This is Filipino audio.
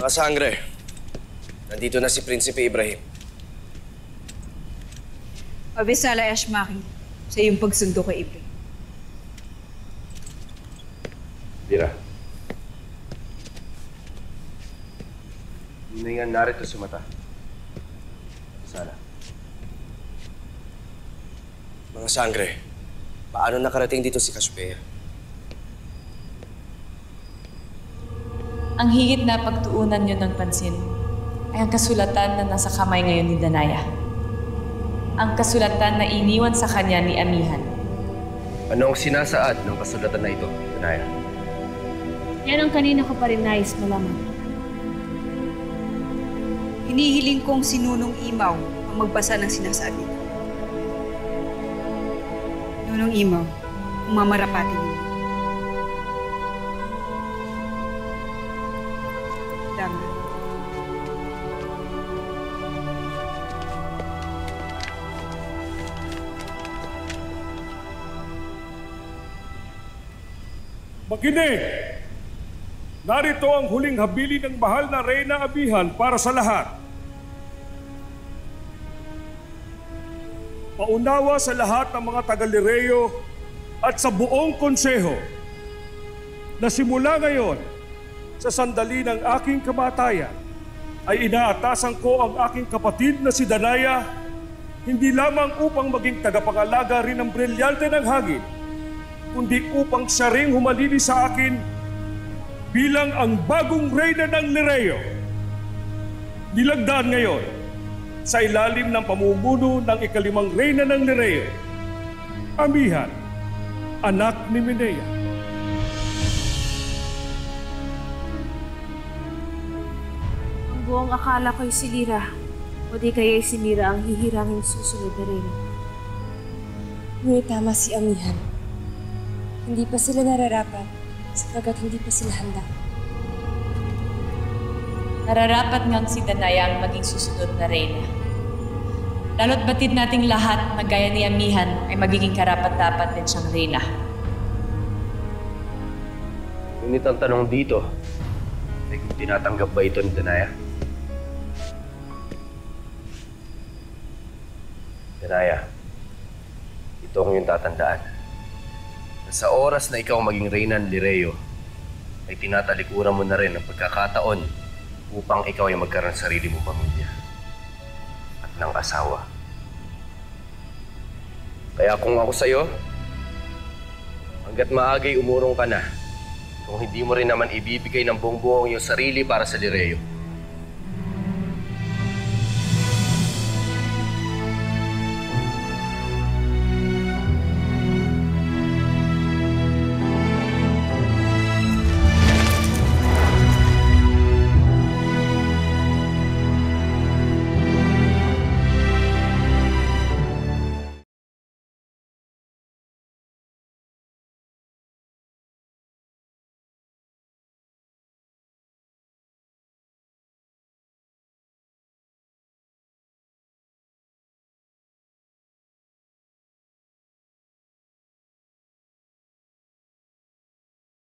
Mga sangre, nandito na si Prinsipe Ibrahim. Pabisala Ashmaki sa iyong pagsundo kay Ibrahim. Bira. Hindi nga narito sa mata. Sana. Mga sangre, paano nakarating dito si Cassiopeia? Ang higit na pagtuunan niyo ng pansin ay ang kasulatan na nasa kamay ngayon ni Danaya. Ang kasulatan na iniwan sa kanya ni Amihan. Ano ang sinasaad ng kasulatan na ito, Danaya? Yan ang kanina ko pa rin nais malaman. Hinihiling kong si Nunong Imaw ang magbasa ng sinasabi nito. Nunong Imaw, kung mamarapati ninyo. Dama. Makinig! Narito ang huling habili ng mahal na Reyna Amihan para sa lahat. Paunawa sa lahat ng mga taga-Lireo at sa buong konseho na simula ngayon sa sandali ng aking kamatayan ay inaatasan ko ang aking kapatid na si Danaya hindi lamang upang maging tagapangalaga rin ng brilyante ng hangin, kundi upang siya ring humalili sa akin bilang ang bagong reyna ng Lireo. Nilagdaan ngayon sa ilalim ng pamumuno ng ikalimang reyna ng Lireo, Amihan, anak ni Minea. Ang buong akala ko'y si Lira, o di kaya'y si Lira ang hihirangin susunod na rin. Ngunit tama si Amihan. Hindi pa sila nararapat sapagkat hindi pa sila handa. Nararapat ngang si Danaya ang maging susunod na reyna. Lalo't batid nating lahat na gaya ni Amihan ay magiging karapat-dapat din siyang reyna. Ngunit ang tanong dito, ay kung tinatanggap ba ito ni Danaya? Danaya, ito ang iyong tatandaan. Sa oras na ikaw maging reyna ng Lireo, ay tinatalikuran mo na rin ang pagkakataon upang ikaw ay magkaroon ng sarili mong pamilya at ng asawa. Kaya kung ako sa'yo, hanggat maagay umurong ka na, kung hindi mo rin naman ibibigay ng buong buo ang iyong sarili para sa Lireo,